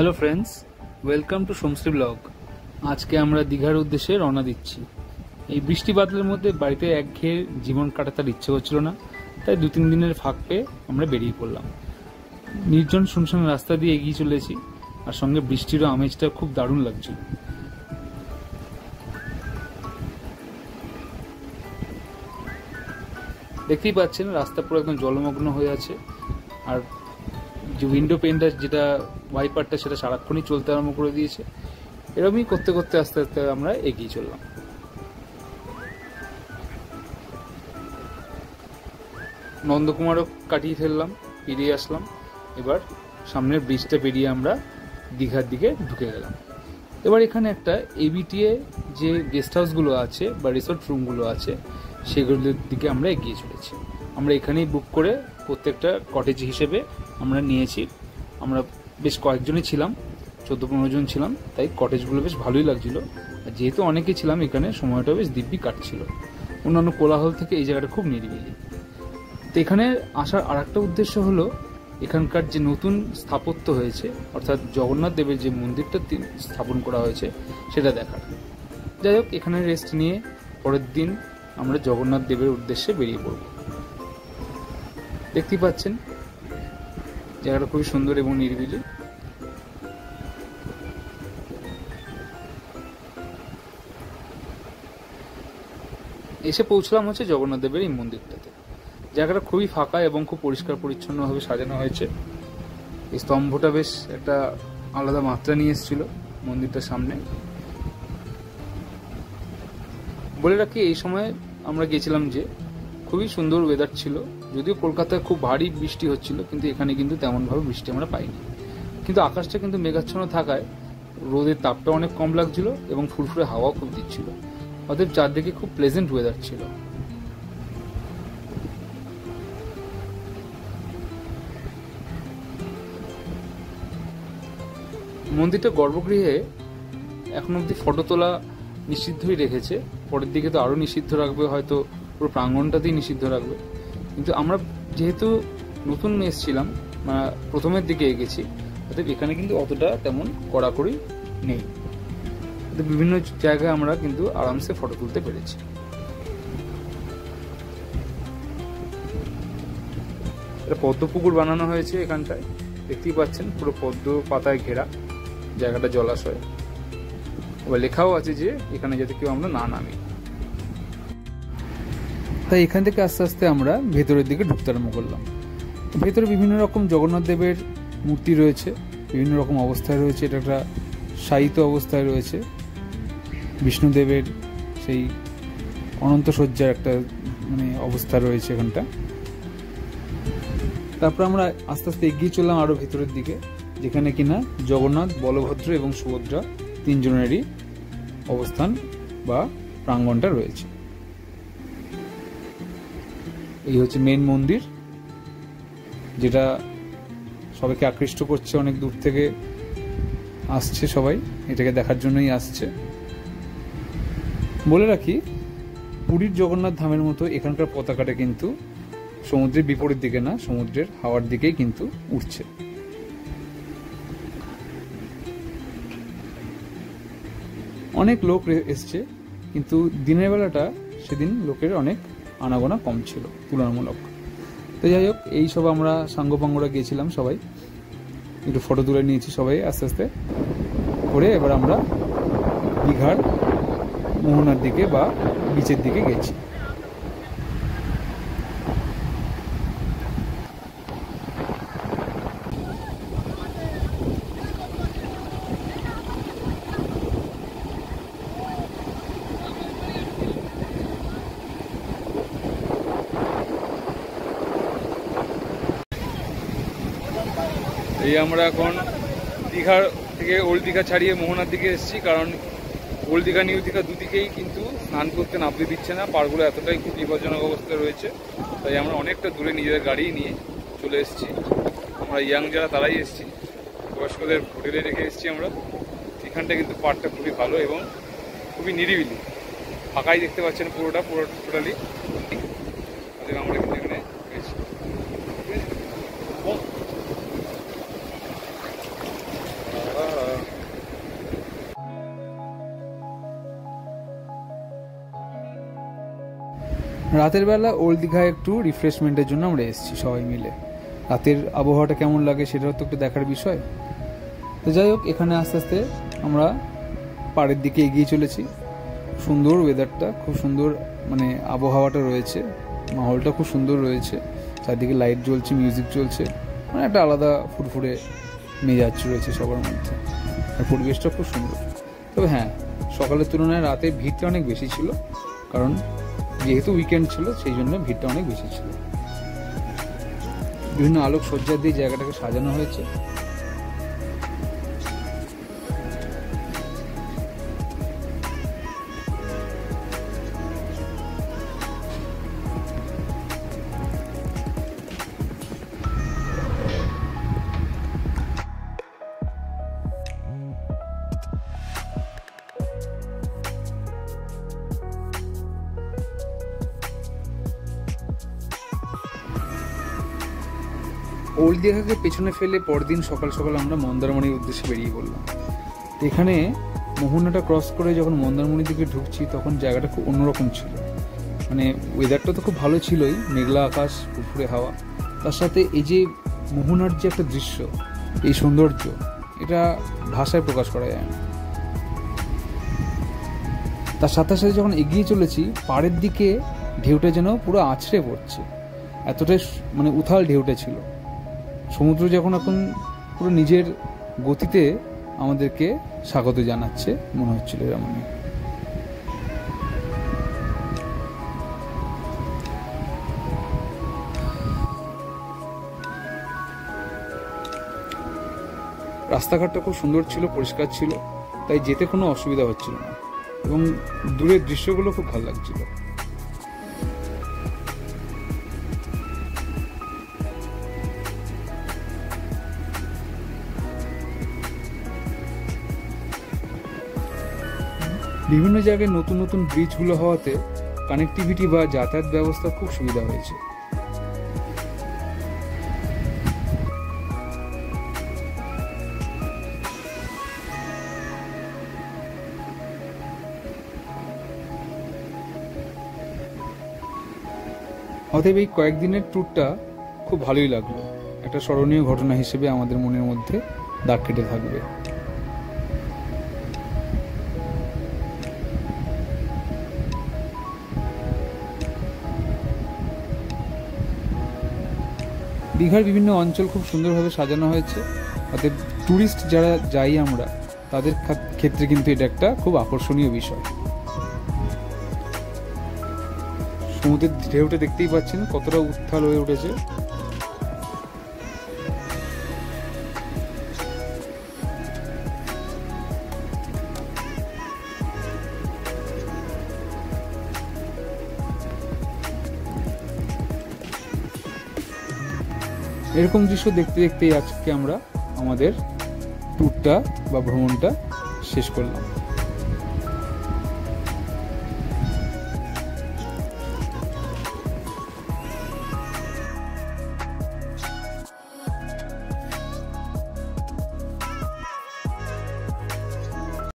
Hello friends, welcome to Somshree blog. আজকে আমরা দীঘার উদ্দেশ্যে রওনা দিচ্ছি। এই বৃষ্টি বাদলের মধ্যে বাড়িতে একঘেয়ে জীবন কাটাতে ইচ্ছে হচ্ছিল না, তাই 2-3 দিনের ফাঁক পেয়ে আমরা বেরিয়ে পড়লাম। নির্জন শুনশান রাস্তা দিয়ে এগিয়ে চলেছি, আর সঙ্গে বৃষ্টিরও আমেজটা খুব দারুণ লাগছিল। দেখতেই পাচ্ছেন রাস্তা পুরো একদম জলমগ্ন হয়ে আছে, আর যে উইন্ডো পেনটা যেটা ওয়াইপারটা সেটা সারাক্ষণই চলতে আরম্ভ করে দিয়েছে। এরকমই করতে করতে আস্তে আস্তে আমরা এগিয়ে চললাম। নন্দকুমারও কাটিয়ে ফেললাম, পেরিয়ে আসলাম। এবার সামনের ব্রিজটা পেরিয়ে আমরা দীঘার দিকে ঢুকে গেলাম। এবার এখানে একটা এবিটিএ যে গেস্ট হাউসগুলো আছে বা রিসোর্ট রুমগুলো আছে সেগুলোর দিকে আমরা এগিয়ে চলেছি। আমরা এখানেই বুক করে প্রত্যেকটা কটেজ হিসেবে আমরা নিয়েছি। আমরা বেশ কয়েকজনই ছিলাম, 14-15 জন ছিলাম, তাই কটেজগুলো বেশ ভালোই লাগছিল। আর যেহেতু অনেকেই ছিলাম এখানে সময়টা বেশ দিব্যি কাটছিল। অন্যান্য কোলাহল থেকে এই জায়গাটা খুব নিরিবিলি। তো এখানে আসার আর একটা উদ্দেশ্য হলো এখানকার যে নতুন স্থাপত্য হয়েছে, অর্থাৎ জগন্নাথ দেবের যে মন্দিরটা স্থাপন করা হয়েছে সেটা দেখার। যাই হোক, এখানে রেস্ট নিয়ে পরের দিন আমরা জগন্নাথ দেবের উদ্দেশ্যে বেরিয়ে পড়ব। দেখতেই পাচ্ছেন জায়গাটা খুবই সুন্দর এবং নিরিবিলি। এসে পৌঁছলাম হচ্ছে জগন্নাথ দেবের এই মন্দিরটাতে। জায়গাটা খুবই ফাঁকা এবং খুব পরিষ্কার পরিচ্ছন্নভাবে সাজানো হয়েছে। এই স্তম্ভটা বেশ একটা আলাদা মাত্রা নিয়ে এসেছিল মন্দিরটার সামনে। বলে রাখি, এই সময় আমরা গেছিলাম যে খুবই সুন্দর ওয়েদার ছিল। যদিও কলকাতায় খুব ভারী বৃষ্টি হচ্ছিল, কিন্তু এখানে কিন্তু তেমনভাবে বৃষ্টি আমরা পাইনি। কিন্তু আকাশটা কিন্তু মেঘাচ্ছন্ন থাকায় রোদের তাপটা অনেক কম লাগছিল এবং ফুরফুরে হাওয়াও খুব দিচ্ছিল। অতএব চারদিকে খুব প্লেজেন্ট ওয়েদার ছিল। মন্দিরটা গর্ভগৃহে এখন অব্দি ফটো তোলা নিষিদ্ধই রেখেছে। পরের দিকে তো আরো নিষিদ্ধ রাখবে, হয়তো পুরো প্রাঙ্গণটাতেই নিষিদ্ধ রাখবে। কিন্তু আমরা যেহেতু নতুন এসেছিলাম, প্রথমের দিকে এগেছি, অর্থাৎ এখানে কিন্তু অতটা তেমন কড়াকড়ি নেই। বিভিন্ন জায়গায় আমরা কিন্তু আরামসে ফটো তুলতে পেরেছি। এটা পদ্ম পুকুর বানানো হয়েছে এখানটায়, দেখতেই পাচ্ছেন পুরো পদ্ম পাতায় ঘেরা জায়গাটা, জলাশয়। এবার লেখাও আছে যে এখানে যাতে কেউ আমরা না নামি। তাই এখান থেকে আস্তে আস্তে আমরা ভেতরের দিকে ঢুকতে আরম্ভ করলাম। ভেতরে বিভিন্ন রকম জগন্নাথ দেবের মূর্তি রয়েছে, বিভিন্ন রকম অবস্থায় রয়েছে। এটা একটা শায়িত অবস্থায় রয়েছে। বিষ্ণুদেবের সেই অনন্ত শয্যার একটা অবস্থা রয়েছে এখানটা। তারপর আমরা আস্তে আস্তে এগিয়ে চললাম আরো ভেতরের দিকে, যেখানে কিনা জগন্নাথ, বলভদ্র এবং সুভদ্রা তিনজনেরই অবস্থান বা প্রাঙ্গণটা রয়েছে। এই হচ্ছে মেন মন্দির, যেটা সবাইকে আকৃষ্ট করছে। অনেক দূর থেকে আসছে সবাই, এটাকে দেখার জন্যই আসছে। বলে রাখি, পুরীর জগন্নাথ ধামের মতো এখানকার পতাকাটা কিন্তু সমুদ্রের বিপরীত দিকে না, সমুদ্রের হাওয়ার দিকেই কিন্তু উঠছে। অনেক লোক এসছে, কিন্তু দিনের বেলাটা সেদিন লোকের অনেক আনাগোনা কম ছিল তুলনামূলক। তো যাই হোক, এইসব আমরা সাঙ্গপাঙ্গরা গিয়েছিলাম, সবাই একটু ফটো তুলে নিয়েছি সবাই আস্তে আস্তে করে। এবার আমরা দীঘার মোহনার দিকে বা বিচের দিকে গেছি। এই আমরা এখন দীঘার থেকে ওল্ড দীঘা ছাড়িয়ে মোহনার দিকে এসেছি, কারণ ওল্ড দীঘা নিউ দীঘা দুদিকেই কিন্তু স্নান করতে নামতে দিচ্ছে না। পাড়গুলো এতটাই খুব বিপজ্জনক অবস্থায় রয়েছে, তাই আমরা অনেকটা দূরে নিজেদের গাড়ি নিয়ে চলে এসেছি। আমরা ইয়াং যারা তারাই এসেছি, বয়স্কদের হোটেলে রেখে এসেছি আমরা। এখানটা কিন্তু পাড়টা খুবই ভালো এবং খুবই নিরিবিলি, ফাঁকাই দেখতে পাচ্ছেন টোটালি। আমরা কিন্তু এখানে গেছি। রাতের বেলা ওল্ড দীঘায় একটু রিফ্রেশমেন্টের জন্য আমরা এসেছি সবাই মিলে। রাতের আবহাওয়াটা কেমন লাগে সেটাও তো একটু দেখার বিষয়। তো যাই হোক, এখানে আস্তে আস্তে আমরা পাড়ের দিকে এগিয়ে চলেছি। সুন্দর ওয়েদারটা, খুব সুন্দর, মানে আবহাওয়াটা রয়েছে, মাহলটা খুব সুন্দর রয়েছে, চারদিকে লাইট জ্বলছে, মিউজিক চলছে, মানে একটা আলাদা ফুরফুরে মেজাজ রয়েছে সবার মধ্যে, আর পরিবেশটা খুব সুন্দর। তবে হ্যাঁ, সকালের তুলনায় রাতে ভিড়টা অনেক বেশি ছিল, কারণ যেহেতু উইকেন্ড ছিল সেই জন্য ভিড়টা অনেক বেশি ছিল। বিভিন্ন আলোক সজ্জা দিয়ে জায়গাটাকে সাজানো হয়েছে। ওল্ড দীঘাকে পেছনে ফেলে পরদিন সকাল সকাল আমরা মন্দারমণির উদ্দেশ্যে বেরিয়ে পড়লাম। এখানে মোহনাটা ক্রস করে যখন মন্দারমণির দিকে ঢুকছি তখন জায়গাটা খুব অন্যরকম ছিল। মানে ওয়েদারটা তো খুব ভালো ছিলই, মেঘলা আকাশ, ফুরফুরে হাওয়া, তার সাথে এই যে মোহনার যে একটা দৃশ্য, এই সৌন্দর্য, এটা ভাষায় প্রকাশ করা যায় না। তার সাথে সাথে যখন এগিয়ে চলেছি, পাড়ের দিকে ঢেউটা যেন পুরো আছড়ে পড়ছে, এতটাই মানে উথাল ঢেউটা ছিল। সমুদ্র যখন এখন পুরো নিজের গতিতে আমাদেরকে স্বাগত জানাচ্ছে মনে হচ্ছিল এমনই। রাস্তাঘাটটা খুব সুন্দর ছিল, পরিষ্কার ছিল, তাই যেতে কোনো অসুবিধা হচ্ছিল না, এবং দূরের দৃশ্যগুলো খুব ভালো লাগছিল। বিভিন্ন জায়গায় নতুন নতুন ব্রিজগুলো হওয়াতে কানেক্টিভিটি বা যাতায়াত ব্যবস্থা খুব সুবিধা হয়েছে। অতএব এই কয়েকদিনের ট্যুরটা খুব ভালোই লাগলো, একটা স্মরণীয় ঘটনা হিসেবে আমাদের মনের মধ্যে দাগ কেটে থাকবে। দীঘার বিভিন্ন অঞ্চল খুব সুন্দরভাবে সাজানো হয়েছে, অর্থাৎ ট্যুরিস্ট যারা যাই আমরা তাদের ক্ষেত্রে কিন্তু এটা একটা খুব আকর্ষণীয় বিষয়। সমুদ্রের ঢেউটা দেখতেই পাচ্ছেন কতটা উত্তাল হয়ে উঠেছে। এরকম দৃশ্য দেখতে দেখতেই আজকে আমরা আমাদের ট্যুরটা বা ভ্রমণটা শেষ করলাম।